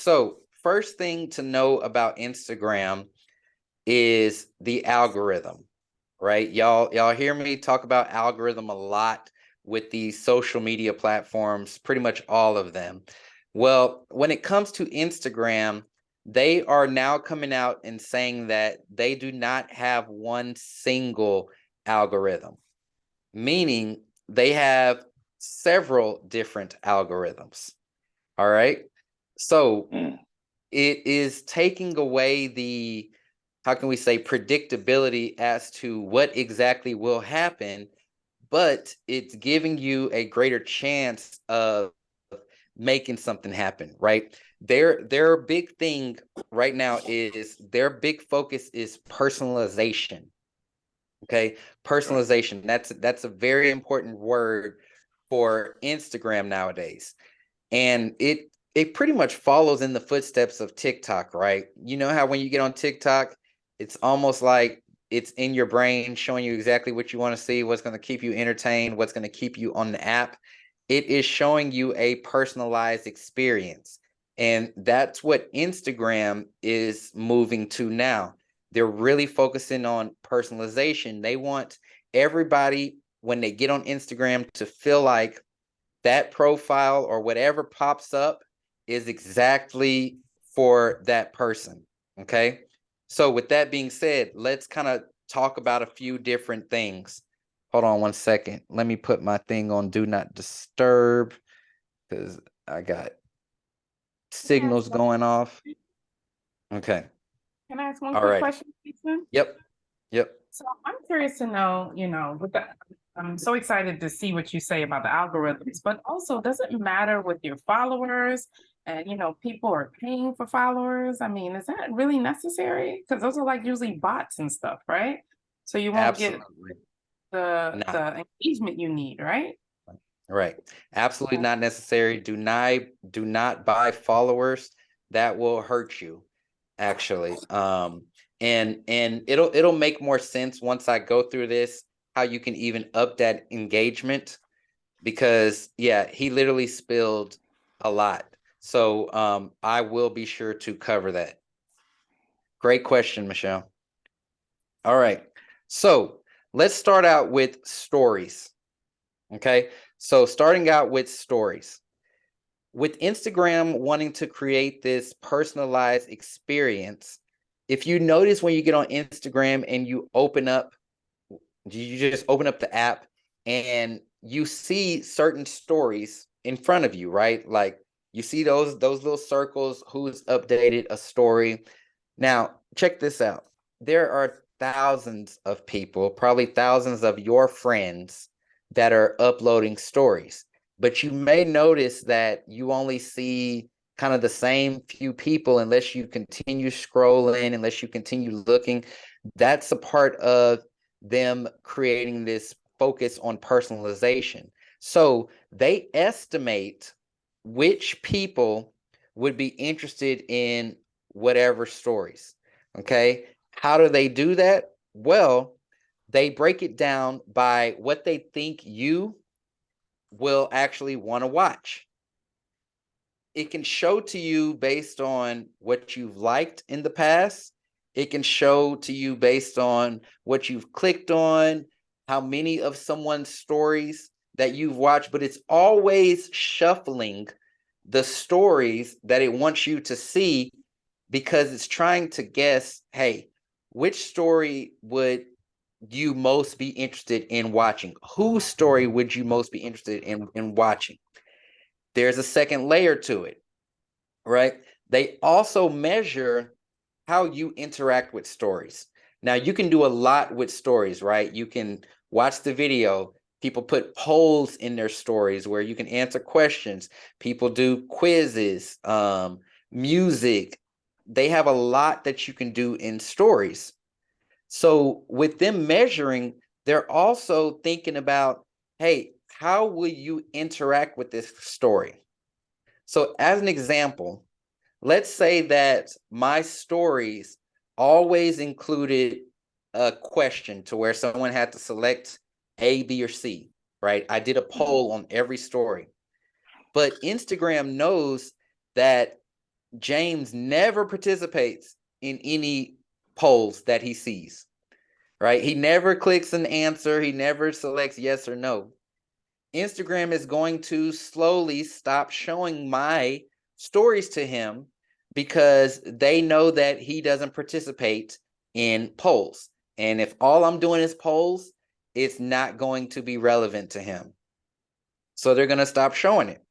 So first thing to know about Instagram is the algorithm, right? Y'all hear me talk about algorithm a lot with these social media platforms, pretty much all of them. Well, when it comes to Instagram, they are now coming out and saying that they do not have one single algorithm, meaning they have several different algorithms. All right. So it is taking away the, how can we say, predictability as to what exactly will happen, but it's giving you a greater chance of making something happen, right? Their big thing right now is their big focus is personalization. Okay, personalization. That's a very important word for Instagram nowadays. And it pretty much follows in the footsteps of TikTok, right? You know how when you get on TikTok, it's almost like it's in your brain showing you exactly what you want to see, what's going to keep you entertained, what's going to keep you on the app. It is showing you a personalized experience. And that's what Instagram is moving to now. They're really focusing on personalization. They want everybody, when they get on Instagram, to feel like that profile or whatever pops up is exactly for that person. Okay. So with that being said, let's kind of talk about a few different things. Hold on one second. Let me put my thing on do not disturb because I got Can I ask signals one, going off. Okay. can I ask one All quick righty. question, Jason? Yep. Yep. So I'm curious to know, with the, I'm so excited to see what you say about the algorithms, but also does it matter with your followers and, people are paying for followers? I mean, is that really necessary? Because those are like usually bots and stuff, right? So you won't get Absolutely not. the engagement you need, right? Right. Absolutely Okay. not necessary. Do not buy followers. That will hurt you, actually. And it'll make more sense once I go through this, how you can even up that engagement, because yeah, he literally spilled a lot. So I will be sure to cover that. Great question, Michelle. All right. So let's start out with stories. Okay. So starting out with stories. With Instagram wanting to create this personalized experience, if you notice when you get on Instagram and you just open up the app and you see certain stories in front of you, right? Like you see those little circles, who's updated a story. Now, check this out. There are thousands of people, probably thousands of your friends that are uploading stories. But you may notice that you only see kind of the same few people unless you continue scrolling, unless you continue looking. That's a part of them creating this focus on personalization. So they estimate which people would be interested in whatever stories. Okay. How do they do that? Well, they break it down by what they think you will actually want to watch. It can show to you based on what you've liked in the past. It can show to you based on what you've clicked on, how many of someone's stories that you've watched, but it's always shuffling the stories that it wants you to see because it's trying to guess, hey, which story would you most be interested in watching? Whose story would you most be interested in watching? There's a second layer to it, right? They also measure how you interact with stories. Now, you can do a lot with stories, right? You can watch the video. People put polls in their stories where you can answer questions. People do quizzes, music. They have a lot that you can do in stories. So, with them measuring, they're also thinking about, hey, how will you interact with this story? So, as an example, let's say that my stories always included a question to where someone had to select A, B, or C, right? I did a poll on every story. But Instagram knows that James never participates in any polls that he sees, right? He never clicks an answer. He never selects yes or no. Instagram is going to slowly stop showing my stories to him because they know that he doesn't participate in polls. And if all I'm doing is polls, it's not going to be relevant to him. So they're going to stop showing it.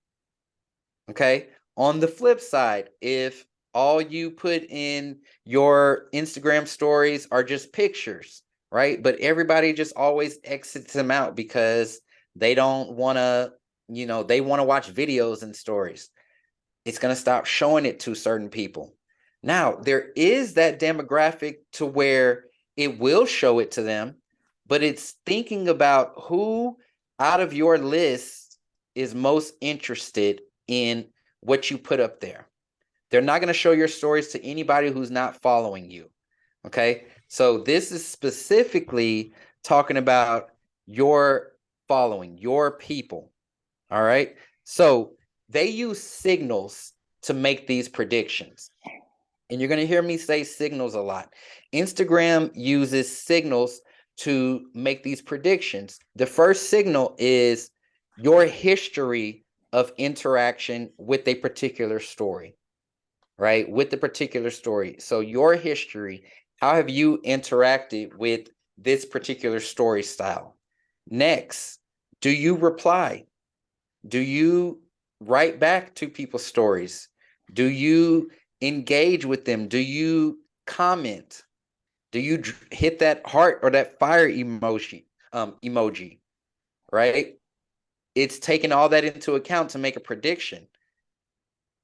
Okay. On the flip side, if all you put in your Instagram stories are just pictures, right? But everybody just always exits them out because they don't want to, they want to watch videos and stories. It's going to stop showing it to certain people. Now, there is that demographic to where it will show it to them, but it's thinking about who out of your list is most interested in what you put up there. They're not going to show your stories to anybody who's not following you. Okay. So this is specifically talking about your following, your people. All right. So they use signals to make these predictions. And you're going to hear me say signals a lot. Instagram uses signals to make these predictions. The first signal is your history of interaction with a particular story, right? With the particular story. So your history, how have you interacted with this particular story style? Next, do you reply? Do you write back to people's stories? Do you engage with them? Do you comment? Do you hit that heart or that fire emoji, right? It's taking all that into account to make a prediction.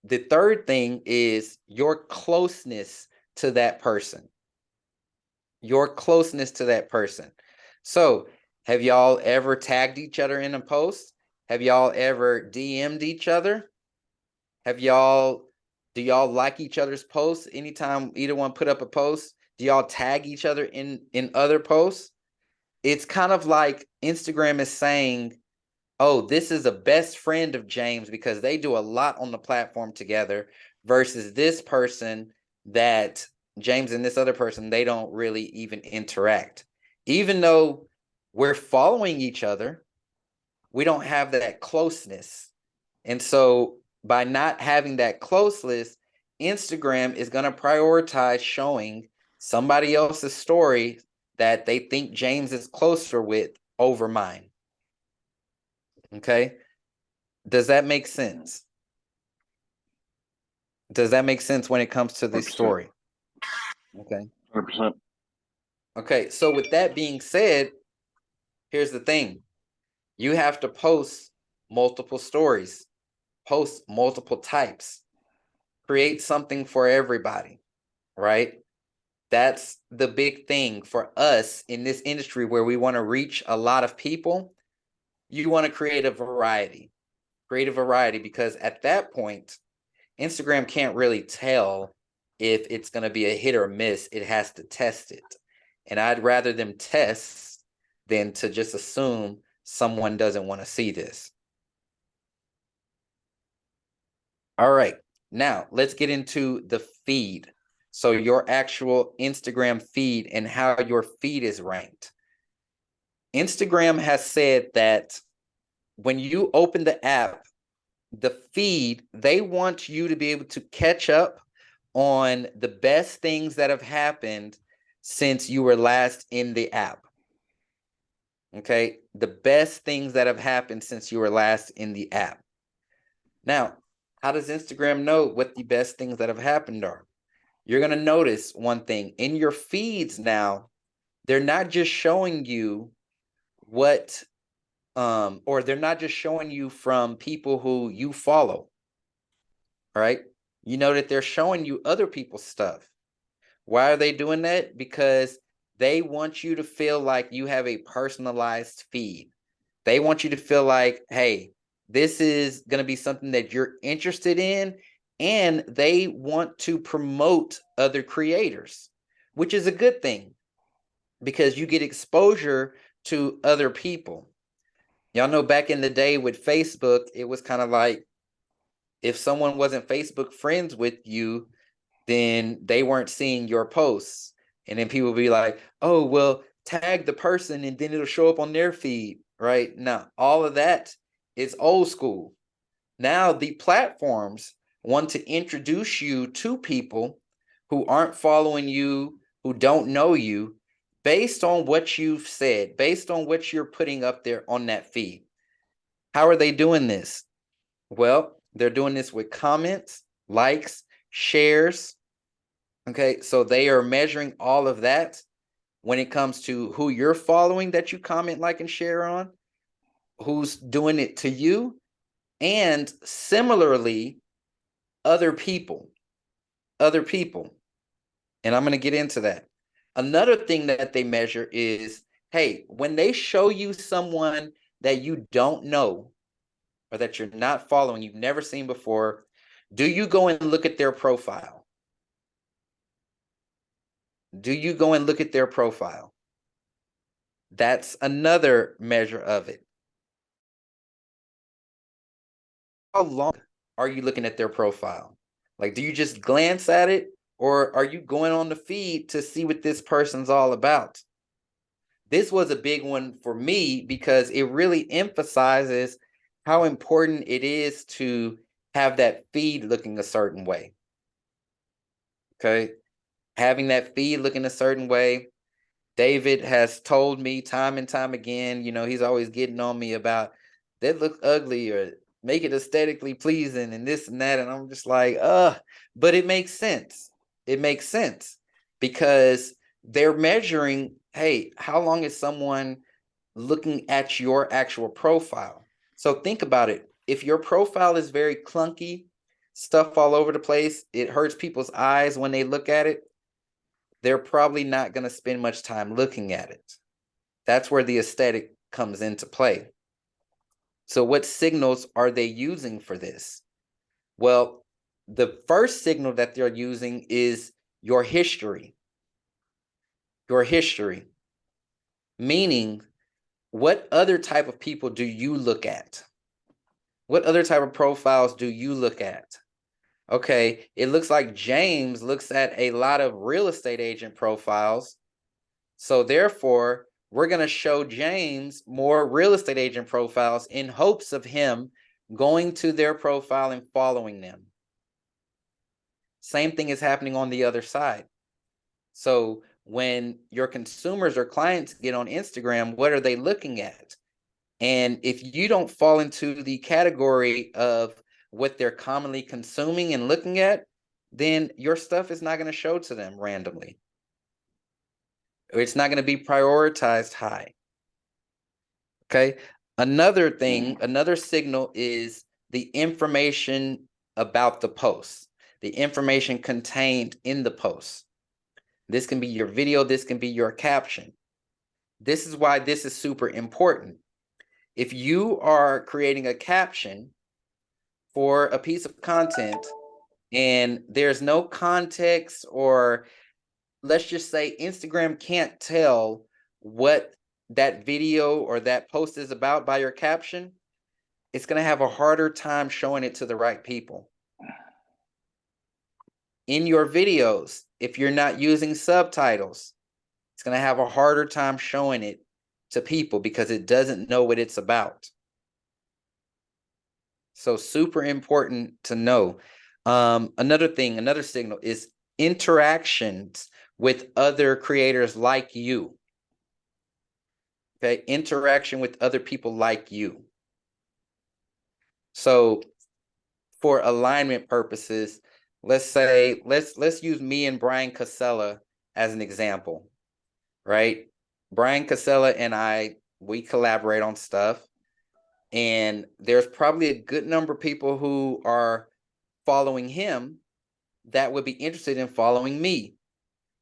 The third thing is your closeness to that person. Your closeness to that person. So, have y'all ever tagged each other in a post? Have y'all ever DM'd each other? Do y'all like each other's posts? Anytime either one put up a post, do y'all tag each other in other posts? It's kind of like Instagram is saying, oh, this is a best friend of James because they do a lot on the platform together versus this person that James and this other person, they don't really even interact. Even though we're following each other, we don't have that closeness. And so by not having that closeness, Instagram is going to prioritize showing somebody else's story that they think James is closer with over mine. Okay. Does that make sense? Does that make sense when it comes to this 100%. story? Okay. 100%. Okay. So with that being said, here's the thing. You have to post multiple stories, post multiple types, create something for everybody, right? That's the big thing for us in this industry where we want to reach a lot of people. You want to create a variety because at that point, Instagram can't really tell if it's going to be a hit or miss. It has to test it. And I'd rather them test than to just assume someone doesn't want to see this. All right. Now let's get into the feed. So your actual Instagram feed and how your feed is ranked. Instagram has said that when you open the app, the feed, they want you to be able to catch up on the best things that have happened since you were last in the app. Okay, the best things that have happened since you were last in the app. Now, how does Instagram know what the best things that have happened are? You're going to notice one thing in your feeds now, they're not just showing you what or they're not just showing you from people who you follow. All right. You know that they're showing you other people's stuff. Why are they doing that? Because they want you to feel like you have a personalized feed. They want you to feel like, hey, this is going to be something that you're interested in. And they want to promote other creators, which is a good thing because you get exposure to other people. Y'all know back in the day with Facebook, it was kind of like If someone wasn't Facebook friends with you, then they weren't seeing your posts. And then people be like, oh, well, tag the person and then it'll show up on their feed, right? Now, all of that is old school. Now the platforms want to introduce you to people who aren't following you, who don't know you, based on what you've said, based on what you're putting up there on that feed. How are they doing this? Well, they're doing this with comments, likes, shares. Okay, so they are measuring all of that when it comes to who you're following that you comment, like, and share on, who's doing it to you, and similarly, other people. And I'm going to get into that. Another thing that they measure is, hey, when they show you someone that you don't know or that you're not following, you've never seen before, do you go and look at their profile? Do you go and look at their profile? That's another measure of it. How long are you looking at their profile? Like, do you just glance at it, or are you going on the feed to see what this person's all about? This was a big one for me because it really emphasizes how important it is to have that feed looking a certain way. Okay. Having that feed looking a certain way. David has told me time and time again, he's always getting on me about that look ugly or make it aesthetically pleasing and this and that. And I'm just like, but it makes sense. It makes sense because they're measuring, hey, how long is someone looking at your actual profile? So think about it. If your profile is very clunky, stuff all over the place, it hurts people's eyes when they look at it, they're probably not going to spend much time looking at it. That's where the aesthetic comes into play. So what signals are they using for this? Well, the first signal that they're using is your history. Your history. Meaning, what other type of people do you look at? What other type of profiles do you look at? Okay, it looks like James looks at a lot of real estate agent profiles. So therefore, we're going to show James more real estate agent profiles in hopes of him going to their profile and following them. Same thing is happening on the other side. So when your consumers or clients get on Instagram, what are they looking at? And if you don't fall into the category of what they're commonly consuming and looking at, then your stuff is not going to show to them randomly. Or it's not going to be prioritized high. Okay. Another thing, another signal is the information about the post, the information contained in the post. This can be your video, this can be your caption. This is why this is super important. If you are creating a caption for a piece of content and there's no context, or let's just say Instagram can't tell what that video or that post is about by your caption, it's going to have a harder time showing it to the right people. In your videos, if you're not using subtitles, it's going to have a harder time showing it to people because it doesn't know what it's about. So super important to know. Another thing, another signal is interactions with other creators like you. Okay, interaction with other people like you. So for alignment purposes, let's say, let's use me and Brian Casella as an example, right? Brian Casella and I, we collaborate on stuff. And there's probably a good number of people who are following him that would be interested in following me.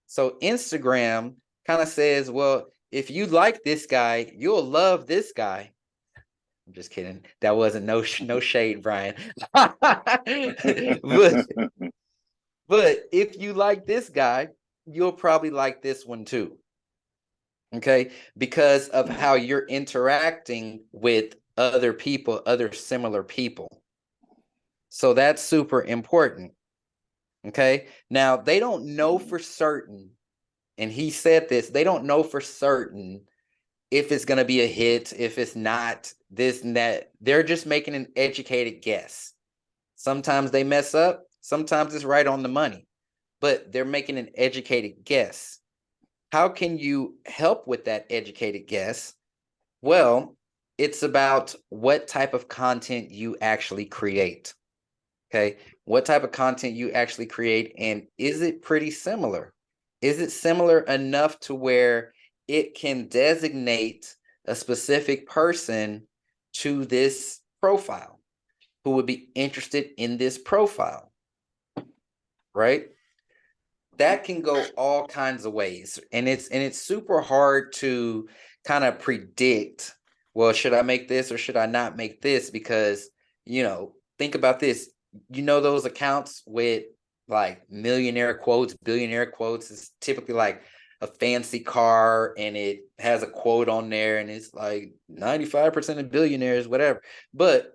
So Instagram kind of says, well, if you like this guy, you'll love this guy. I'm just kidding. That wasn't no shade, Brian. but if you like this guy, you'll probably like this one too. Okay, because of how you're interacting with other people, other similar people. So that's super important. Okay. Now they don't know for certain, and he said this, they don't know for certain if it's going to be a hit, if it's not, this and that. They're just making an educated guess. Sometimes they mess up, sometimes it's right on the money, but they're making an educated guess. How can you help with that educated guess? Well, it's about what type of content you actually create. Okay. What type of content you actually create, and is it pretty similar? Is it similar enough to where it can designate a specific person to this profile who would be interested in this profile? Right? That can go all kinds of ways, and it's super hard to kind of predict, well, should I make this or should I not make this? Because, think about this. Those accounts with like millionaire quotes, billionaire quotes, is typically like a fancy car, and it has a quote on there, and it's like 95% of billionaires, whatever, but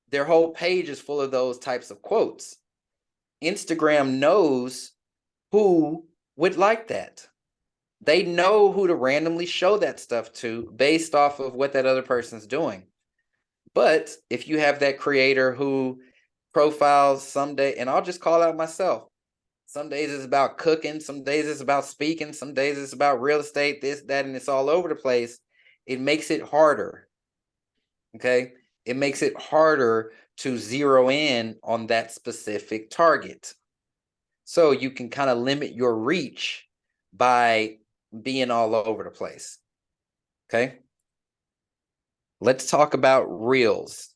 their whole page is full of those types of quotes. Instagram knows who would like that. They know who to randomly show that stuff to based off of what that other person's doing. But if you have that creator who profiles someday, and I'll just call out myself, some days it's about cooking, some days it's about speaking, some days it's about real estate, this, that, and it's all over the place. It makes it harder. Okay. It makes it harder to zero in on that specific target. So you can kind of limit your reach by being all over the place. Okay. Let's talk about Reels.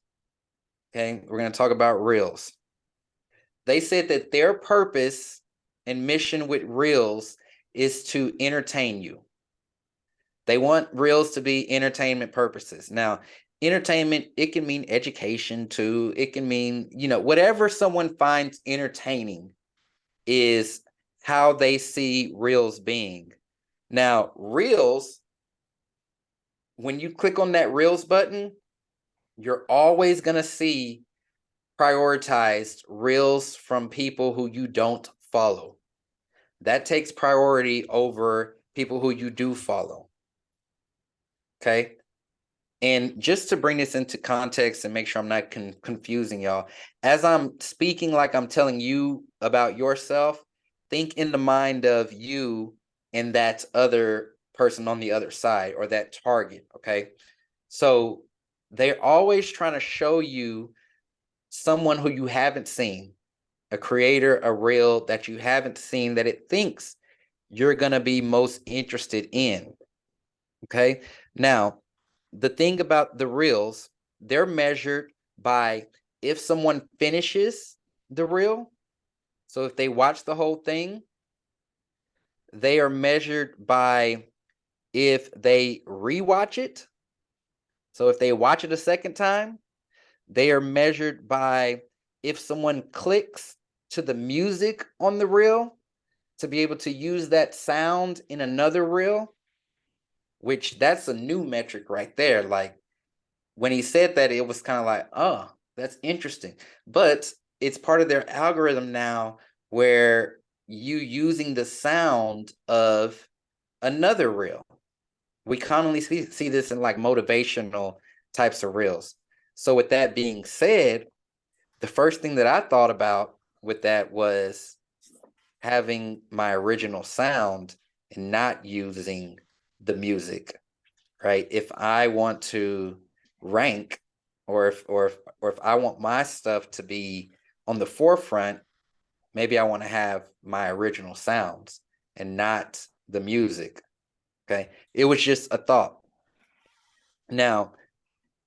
Okay. We're going to talk about Reels. They said that their purpose and mission with Reels is to entertain you. They want Reels to be entertainment purposes. Now, entertainment, it can mean education too. It can mean, whatever someone finds entertaining is how they see Reels being. Now, Reels, when you click on that Reels button, you're always going to see prioritized Reels from people who you don't follow. That takes priority over people who you do follow. Okay. And just to bring this into context and make sure I'm not confusing y'all, as I'm speaking like I'm telling you about yourself, think in the mind of you and that other person on the other side, or that target. Okay. So they're always trying to show you someone who you haven't seen, a creator, a reel that you haven't seen, that it thinks you're going to be most interested in. Okay. Now, the thing about the reels, they're measured by if someone finishes the reel. So if they watch the whole thing, they are measured by if they rewatch it. So if they watch it a second time, they are measured by if someone clicks to the music on the reel to be able to use that sound in another reel, which that's a new metric right there. Like, when he said that, it was kind of like, oh, that's interesting. But it's part of their algorithm now, where you using the sound of another reel. We commonly see this in like motivational types of reels. So with that being said, the first thing that I thought about with that was having my original sound and not using the music, right? If I want to rank, or if I want my stuff to be on the forefront, maybe I want to have my original sounds and not the music. Okay. It was just a thought. Now,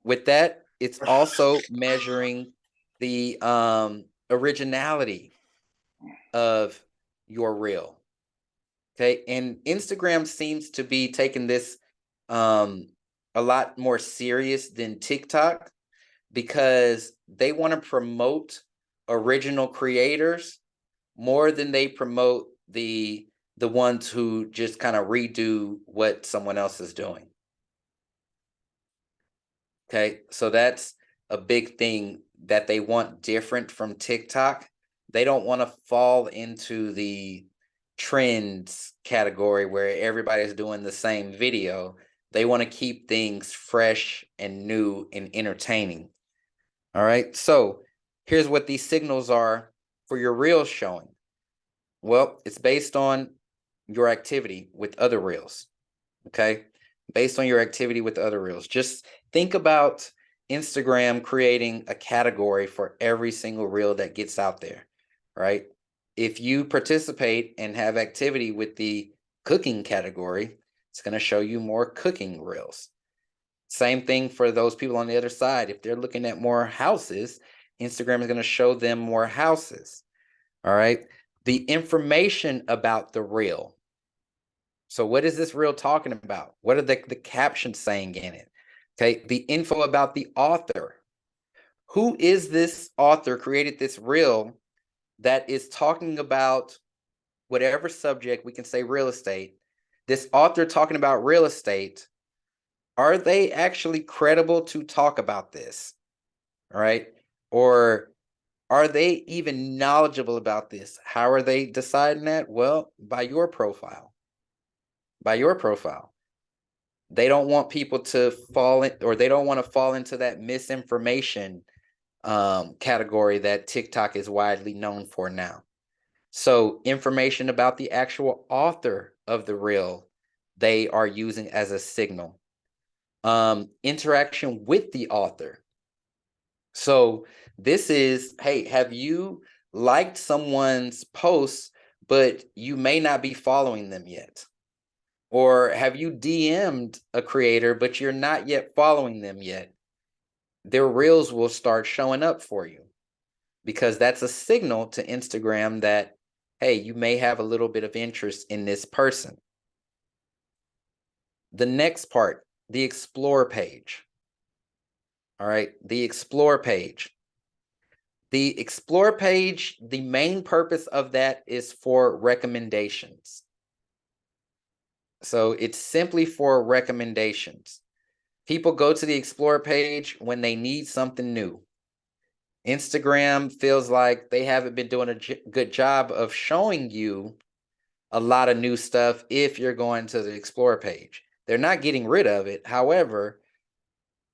with that, it's also measuring the originality of your reel. Okay. And Instagram seems to be taking this a lot more serious than TikTok, because they want to promote original creators more than they promote the ones who just kind of redo what someone else is doing. Okay, so that's a big thing that they want different from TikTok. They don't want to fall into the trends category where everybody's doing the same video. They want to keep things fresh and new and entertaining. All right. So here's what these signals are for your reels showing. Well, it's based on your activity with other reels. Okay. Based on your activity with other reels. Just think about Instagram creating a category for every single reel that gets out there, right? If you participate and have activity with the cooking category, it's going to show you more cooking reels. Same thing for those people on the other side. If they're looking at more houses, Instagram is going to show them more houses. All right. The information about the reel. So what is this reel talking about? What are the captions saying in it? Okay. The info about the author. Who is this author created this reel that is talking about whatever subject? We can say real estate. This author talking about real estate. Are they actually credible to talk about this? All right. Or are they even knowledgeable about this? How are they deciding that? Well, by your profile. By your profile. They don't want people to fall in, or they don't want to fall into that misinformation category that TikTok is widely known for now. So information about the actual author of the reel, they are using as a signal. Interaction with the author. So this is, hey, have you liked someone's posts, but you may not be following them yet? Or have you DM'd a creator, but you're not yet following them yet? Their reels will start showing up for you because that's a signal to Instagram that, hey, you may have a little bit of interest in this person. The next part, the explore page. All right, the explore page. The explore page, the main purpose of that is for recommendations. So it's simply for recommendations. People go to the explore page when they need something new. Instagram feels like they haven't been doing a good job of showing you a lot of new stuff if you're going to the explore page. They're not getting rid of it. However,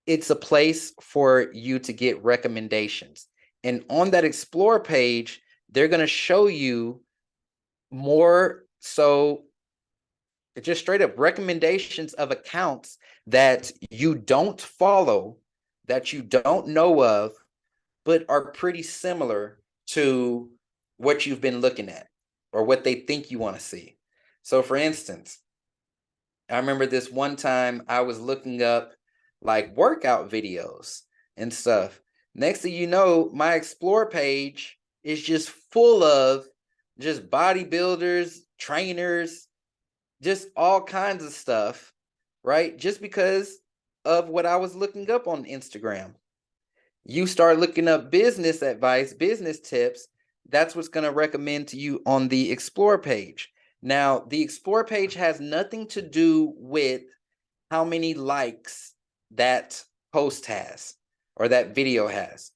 it's a place for you to get recommendations. And on that explore page, they're going to show you more. So it's just straight up recommendations of accounts that you don't follow, that you don't know of, but are pretty similar to what you've been looking at or what they think you want to see. So for instance, I remember this one time I was looking up like workout videos and stuff. Next thing you know, my explore page is just full of just bodybuilders, trainers, just all kinds of stuff, right? Just because of what I was looking up on Instagram. You start looking up business advice, business tips, that's what's going to recommend to you on the explore page. Now, the explore page has nothing to do with how many likes that post has or that video has.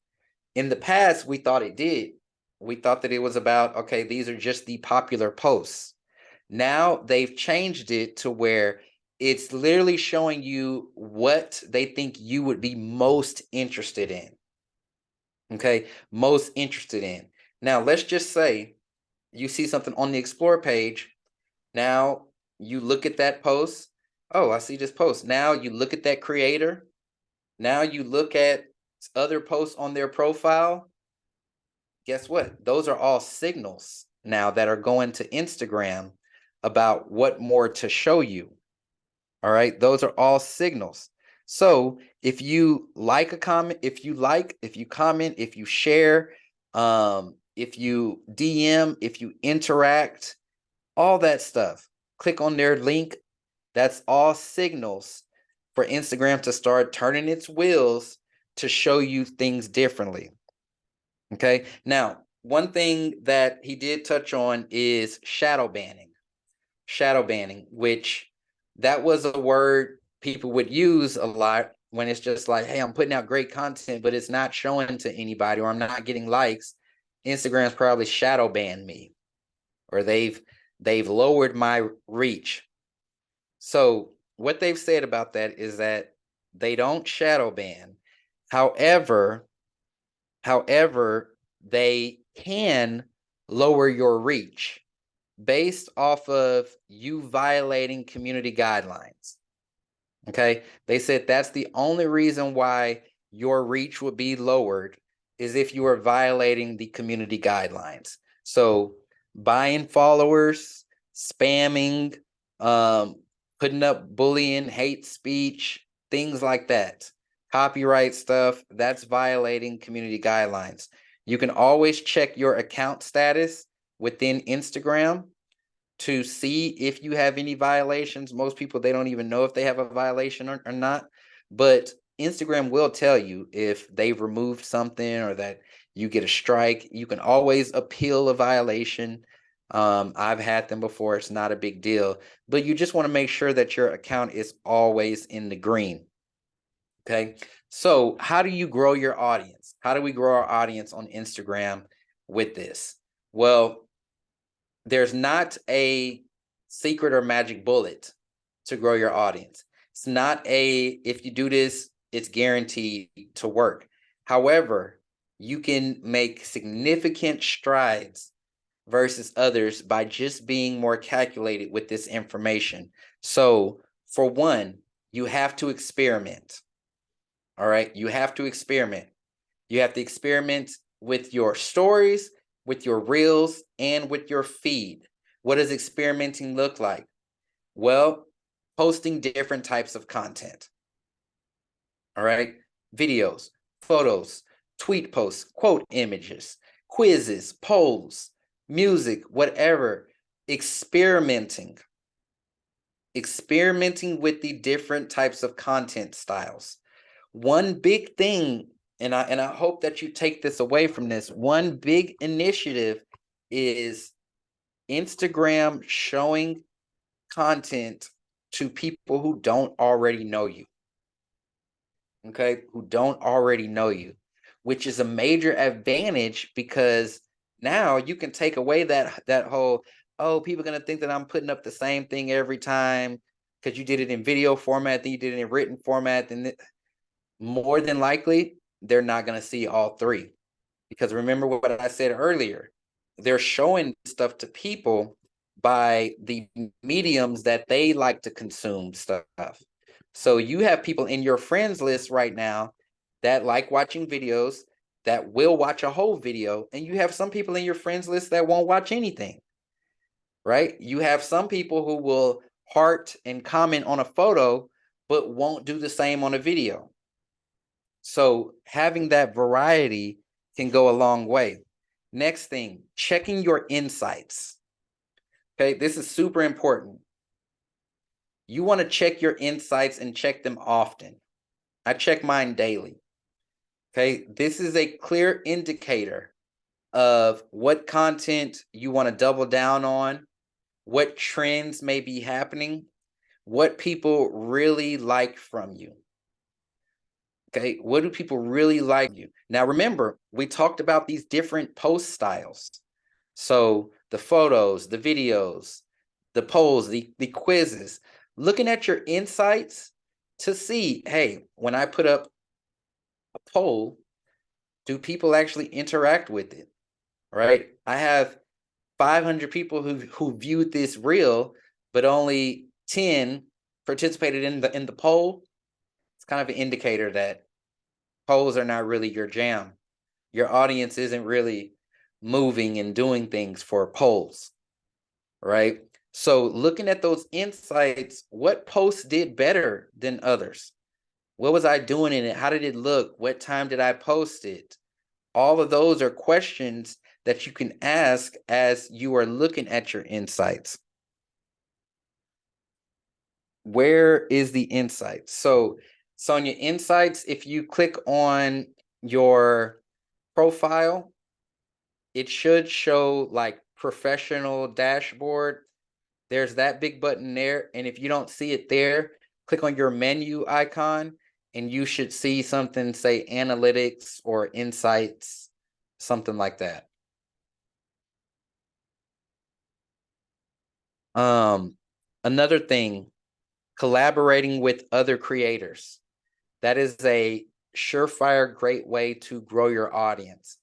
In the past, we thought it did. We thought that it was about, okay, these are just the popular posts. Now they've changed it to where it's literally showing you what they think you would be most interested in. Okay, most interested in. Now, let's just say you see something on the explore page. Now you look at that post. Oh, I see this post. Now you look at that creator. Now you look at other posts on their profile. Guess what? Those are all signals now that are going to Instagram about what more to show you. All right. Those are all signals. So if you like a comment, if you comment, if you share, if you DM, if you interact, all that stuff, click on their link. That's all signals for Instagram to start turning its wheels to show you things differently. Okay. Now, one thing that he did touch on is shadow banning. Shadow banning, which that was a word people would use a lot when it's just like, hey, I'm putting out great content, but it's not showing to anybody, or I'm not getting likes, Instagram's probably shadow banned me, or they've lowered my reach. So what they've said about that is that they don't shadow ban. However, they can lower your reach based off of you violating community guidelines. Okay. They said that's the only reason why your reach would be lowered is if you are violating the community guidelines. So buying followers, spamming, putting up bullying, hate speech, things like that, copyright stuff, that's violating community guidelines. You can always check your account status within Instagram to see if you have any violations. Most people, they don't even know if they have a violation or not, but Instagram will tell you if they've removed something or that you get a strike. You can always appeal a violation. I've had them before. It's not a big deal, but you just want to make sure that your account is always in the green. Okay. So how do you grow your audience? How do we grow our audience on Instagram with this? Well, there's not a secret or magic bullet to grow your audience. It's not if you do this, it's guaranteed to work. However, you can make significant strides versus others by just being more calculated with this information. So, for one, you have to experiment. All right, you have to experiment. You have to experiment with your stories, with your reels, and with your feed. What does experimenting look like? Well, posting different types of content. All right, videos, photos, tweet posts, quote images, quizzes, polls, music, whatever. Experimenting with the different types of content styles. One big thing, and I hope that you take this away from this, one big initiative is Instagram showing content to people who don't already know you. Okay, who don't already know you, which is a major advantage because now you can take away that whole, oh, people are gonna think that I'm putting up the same thing every time because you did it in video format, then you did it in written format, then more than likely they're not going to see all three, because remember what I said earlier, they're showing stuff to people by the mediums that they like to consume stuff. So you have people in your friends list right now that like watching videos, that will watch a whole video, and you have some people in your friends list that won't watch anything, right? You have some people who will heart and comment on a photo but won't do the same on a video. So having that variety can go a long way. Next thing, checking your insights. Okay, this is super important. You want to check your insights and check them often. I check mine daily. Okay, this is a clear indicator of what content you want to double down on, what trends may be happening, what people really like from you. Okay, what do people really like you? Now, remember, we talked about these different post styles. So the photos, the videos, the polls, the quizzes, looking at your insights to see, hey, when I put up a poll, do people actually interact with it? Right? I have 500 people who viewed this reel, but only 10 participated in the poll. It's kind of an indicator that polls are not really your jam. Your audience isn't really moving and doing things for polls, right? So looking at those insights, what posts did better than others? What was I doing in it? How did it look? What time did I post it? All of those are questions that you can ask as you are looking at your insights. Where is the insight? So on your insights, if you click on your profile, it should show like professional dashboard. There's that big button there. And if you don't see it there, click on your menu icon and you should see something, say analytics or insights, something like that. Another thing, collaborating with other creators. That is a surefire great way to grow your audience.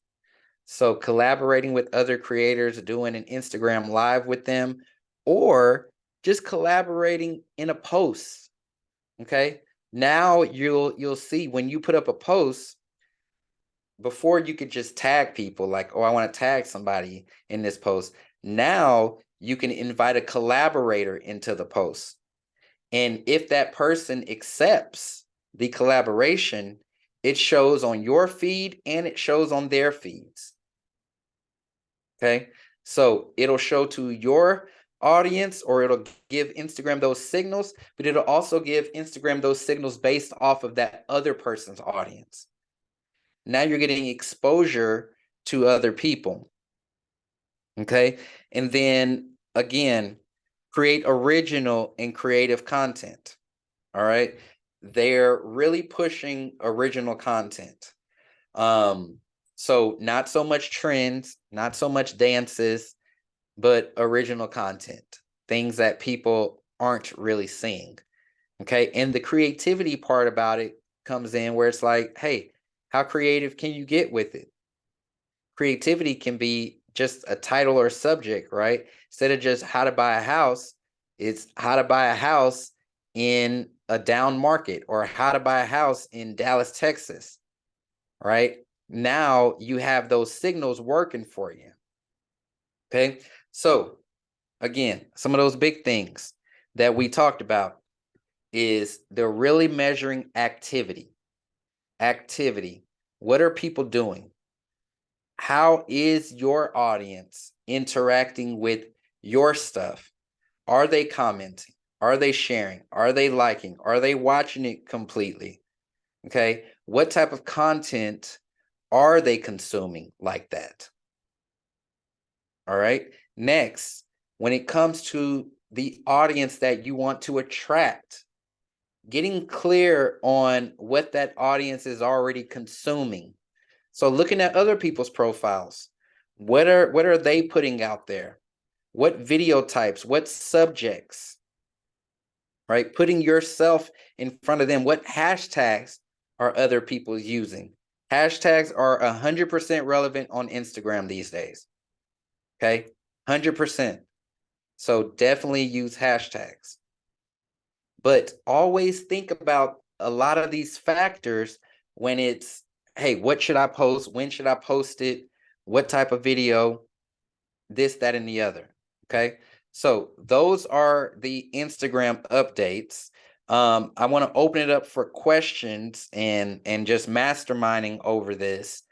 So collaborating with other creators, doing an Instagram live with them, or just collaborating in a post. Okay. Now you'll see when you put up a post, before you could just tag people like, oh, I want to tag somebody in this post. Now you can invite a collaborator into the post. And if that person accepts the collaboration, it shows on your feed and it shows on their feeds. Okay. So it'll show to your audience, or it'll give Instagram those signals, but it'll also give Instagram those signals based off of that other person's audience. Now you're getting exposure to other people. Okay. And then again, create original and creative content. All right. They're really pushing original content. So not so much trends, not so much dances, but original content, things that people aren't really seeing. Okay. And the creativity part about it comes in where it's like, hey, how creative can you get with it? Creativity can be just a title or subject, right? Instead of just how to buy a house, it's how to buy a house in a down market, or how to buy a house in Dallas, Texas, right? Now you have those signals working for you. Okay. So again, some of those big things that we talked about is they're really measuring activity. Activity. What are people doing? How is your audience interacting with your stuff? Are they commenting? Are they sharing? Are they liking? Are they watching it completely? Okay. What type of content are they consuming like that? All right. Next, when it comes to the audience that you want to attract, getting clear on what that audience is already consuming. So looking at other people's profiles, what are they putting out there? What video types, what subjects, right? Putting yourself in front of them. What hashtags are other people using? Hashtags are 100% relevant on Instagram these days. Okay, 100%. So definitely use hashtags. But always think about a lot of these factors when it's, hey, what should I post? When should I post it? What type of video? This, that, and the other. Okay. So those are the Instagram updates. I want to open it up for questions and just masterminding over this,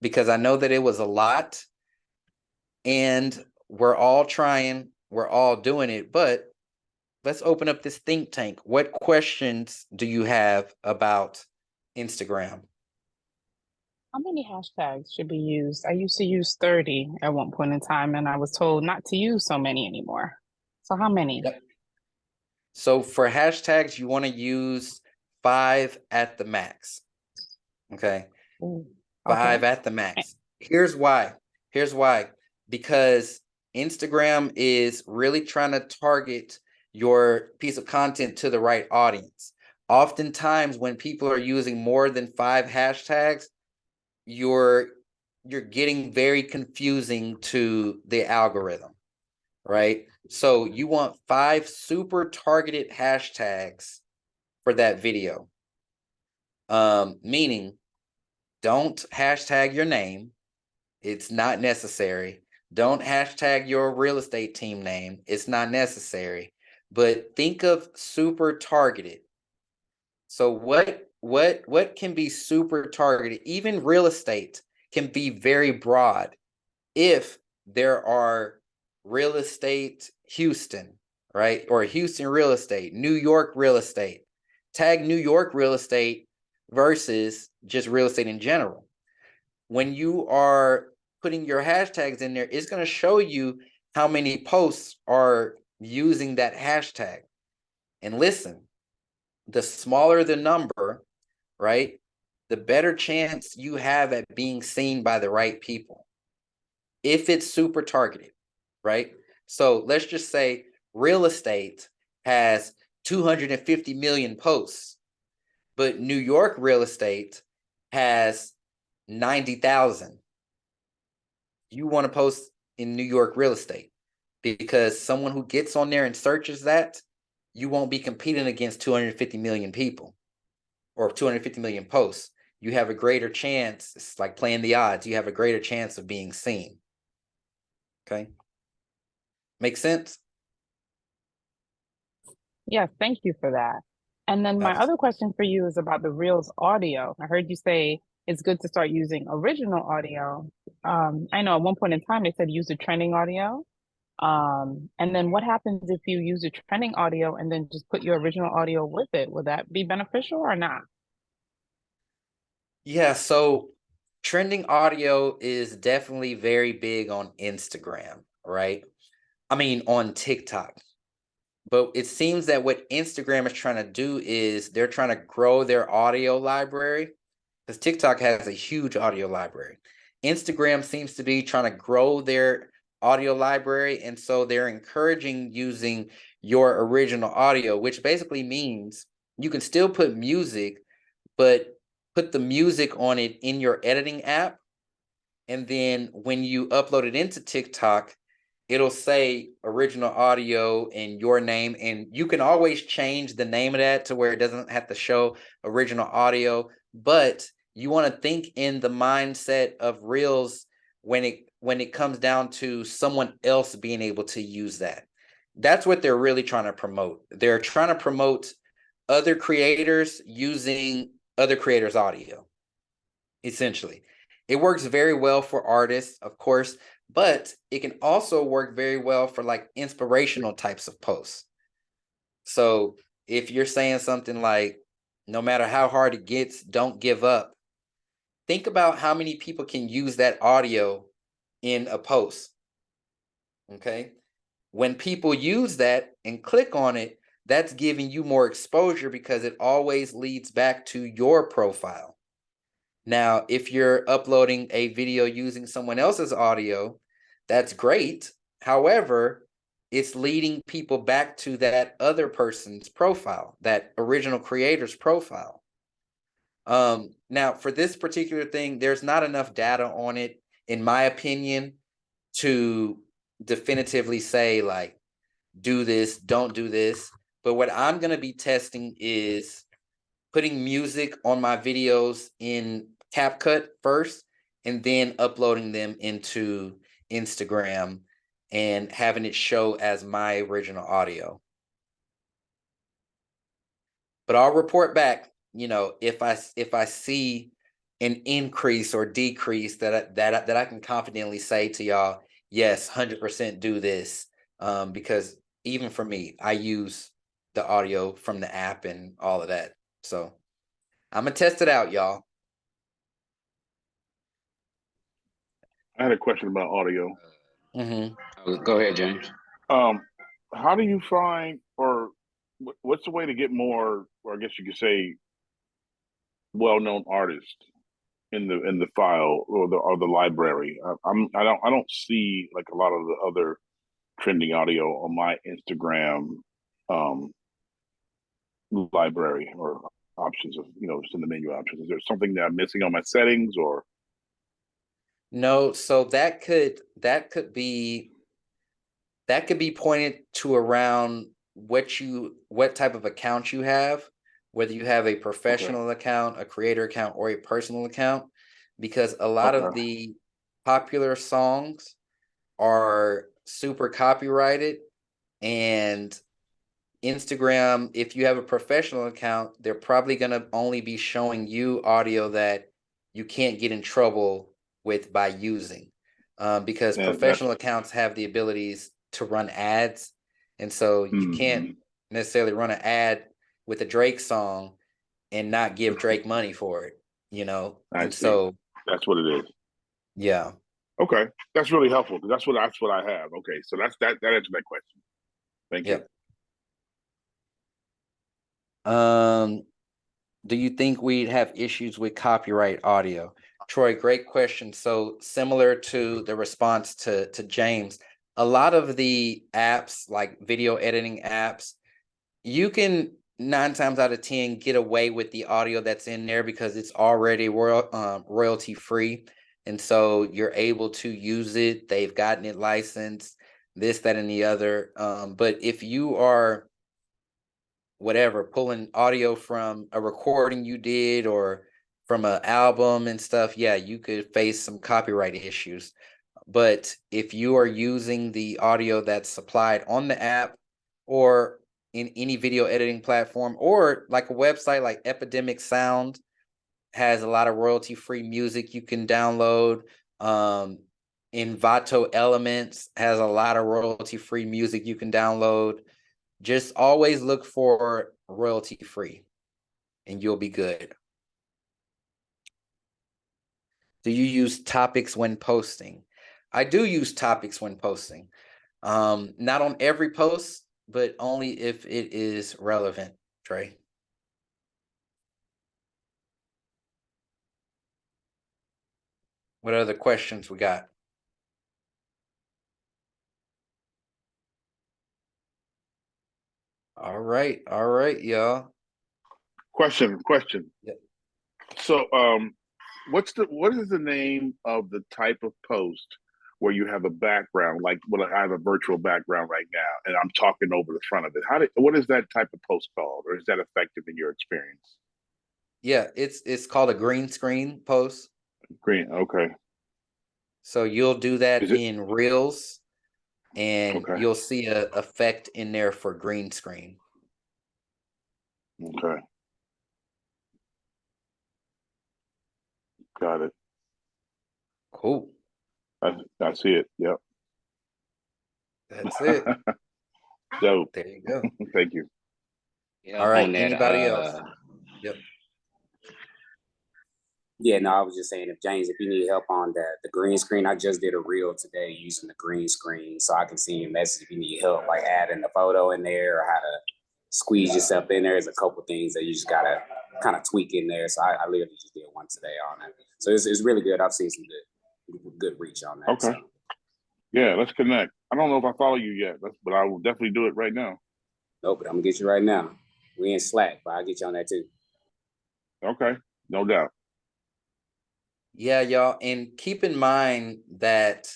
because I know that it was a lot and we're all trying, we're all doing it, but let's open up this think tank. What questions do you have about Instagram? How many hashtags should be used? I used to use 30 at one point in time, and I was told not to use so many anymore. So how many? Yep. So for hashtags, you want to use 5 at the max. Okay. Ooh, okay. 5 at the max. Here's why. Here's why. Because Instagram is really trying to target your piece of content to the right audience. Oftentimes, when people are using more than 5 hashtags, you're getting very confusing to the algorithm, right? So you want 5 super targeted hashtags for that video. Meaning, don't hashtag your name. It's not necessary. Don't hashtag your real estate team name. It's not necessary. But think of super targeted. So what can be super targeted? Even real estate can be very broad. If there are real estate Houston, right? Or Houston real estate, New York real estate. Tag New York real estate versus just real estate in general. When you are putting your hashtags in there, it's going to show you how many posts are using that hashtag. And listen, the smaller the number, right, the better chance you have at being seen by the right people. If it's super targeted, right? So let's just say real estate has 250 million posts, but New York real estate has 90,000. You want to post in New York real estate because someone who gets on there and searches that, you won't be competing against 250 million people or 250 million posts. You have a greater chance. It's like playing the odds. You have a greater chance of being seen. Okay. Make sense? Yes, thank you for that. And then my other question for you is about the Reels audio. I heard you say it's good to start using original audio. I know at one point in time they said use the trending audio. And then what happens if you use a trending audio and then just put your original audio with it? Would that be beneficial or not? Yeah, so trending audio is definitely very big on Instagram, right? I mean, on TikTok. But it seems that what Instagram is trying to do is they're trying to grow their audio library because TikTok has a huge audio library. Instagram seems to be trying to grow their audio library. And so they're encouraging using your original audio, which basically means you can still put music, but put the music on it in your editing app. And then when you upload it into TikTok, it'll say original audio and your name. And you can always change the name of that to where it doesn't have to show original audio. But you want to think in the mindset of Reels when it comes down to someone else being able to use that. That's what they're really trying to promote. They're trying to promote other creators using other creators' audio, essentially. It works very well for artists, of course, but it can also work very well for like inspirational types of posts. So if you're saying something like, no matter how hard it gets, don't give up, think about how many people can use that audio in a post. Okay. When people use that and click on it, that's giving you more exposure because it always leads back to your profile. Now, if you're uploading a video using someone else's audio, that's great. However, it's leading people back to that other person's profile, that original creator's profile. Now, for this particular thing, there's not enough data on it, in my opinion, to definitively say, like, do this, don't do this. But what I'm going to be testing is putting music on my videos in CapCut first, and then uploading them into Instagram and having it show as my original audio. But I'll report back, if I see an increase or decrease that I can confidently say to y'all, yes, 100% do this. Because even for me, I use the audio from the app and all of that. So I'm gonna test it out, y'all. I had a question about audio. Go ahead, James. How do you find, or what's the way to get more, or I guess you could say, well-known artists in the file or the library? I don't see like a lot of the other trending audio on my Instagram library or options of just in the menu options. Is there something that I'm missing on my settings or? No, so that could be pointed to around what type of account you have, whether you have a professional account, a creator account, or a personal account, because a lot of the popular songs are super copyrighted. And Instagram, if you have a professional account, they're probably going to only be showing you audio that you can't get in trouble with by using, because professional accounts have the abilities to run ads. And so you can't necessarily run an ad with a Drake song and not give Drake money for it, I see. So that's what it is. Yeah. Okay. That's really helpful because that's what I have. Okay. So that answered that question. Thank you. do you think we'd have issues with copyright audio? Troy, great question. So similar to the response to James, a lot of the apps, like video editing apps, you can 9 times out of 10 get away with the audio that's in there because it's already royalty free. And so you're able to use it. They've gotten it licensed, this, that, and the other. But if you are whatever, pulling audio from a recording you did or from an album and stuff, yeah, you could face some copyright issues. But if you are using the audio that's supplied on the app or in any video editing platform, or like a website like Epidemic Sound has a lot of royalty-free music you can download. Envato Elements has a lot of royalty-free music you can download. Just always look for royalty-free and you'll be good. Do you use topics when posting? I do use topics when posting. Not on every post, but only if it is relevant, Trey. What other questions we got? All right, y'all. Question. Yeah. So, what is the name of the type of post where you have a background, like what I have a virtual background right now, and I'm talking over the front of it? What is that type of post called, or is that effective in your experience? Yeah, it's called a green screen post. Green. Okay. So you'll do that Is it in Reels, and okay? you'll see a effect in there for green screen. Okay. Got it. Cool. I see it. Yep. That's it. Dope. There you go. Thank you. Yeah, All right. on that, Anybody else? Yep. Yeah, no, I was just saying, if James, if you need help on the green screen, I just did a reel today using the green screen, so I can see your message if you need help, like adding the photo in there or how to squeeze yourself in there. There's a couple things that you just gotta kind of tweak in there. So I literally just did one today on it. So it's really good. I've seen some good reach on that. Okay. So. Yeah, let's connect. I don't know if I follow you yet, but I will definitely do it right now. Nope, but I'm gonna get you right now. We in Slack, but I'll get you on that too. Okay, no doubt. Yeah, y'all, and keep in mind that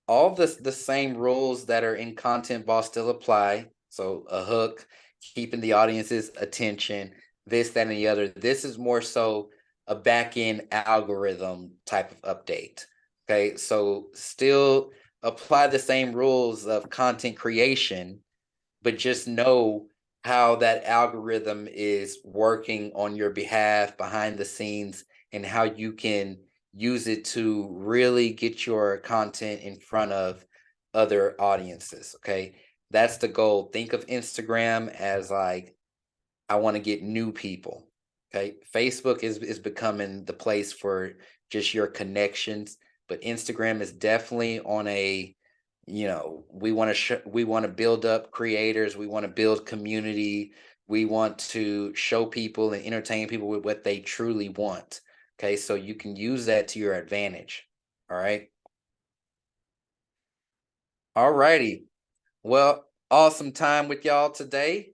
all the same rules that are in Content Vault still apply. So a hook, keeping the audience's attention, this, that, and the other. This is more so a back-end algorithm type of update. Okay, so still apply the same rules of content creation, but just know how that algorithm is working on your behalf behind the scenes and how you can use it to really get your content in front of other audiences. Okay, that's the goal. Think of Instagram as like, I want to get new people. Okay, Facebook is becoming the place for just your connections, but Instagram is definitely on a, we want to build up creators, we want to build community, we want to show people and entertain people with what they truly want. Okay, so you can use that to your advantage. All right. All righty. Well, awesome time with y'all today.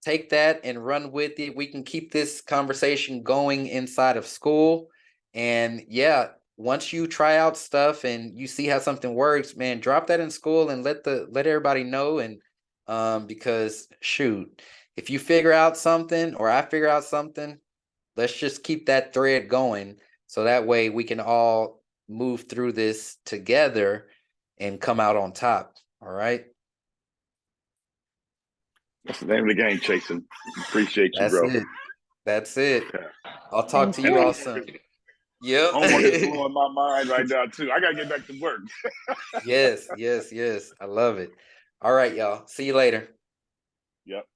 Take that and run with it. We can keep this conversation going inside of school. And yeah, once you try out stuff and you see how something works, man, drop that in school and let everybody know. And because shoot, if you figure out something or I figure out something, let's just keep that thread going. So that way we can all move through this together and come out on top. All right. That's the name of the game, Chasen. Appreciate you, bro. That's it. Yeah. I'll talk to you all soon. Yep. Homework is blowing my mind right now too. I gotta get back to work. Yes. I love it. All right, y'all. See you later. Yep.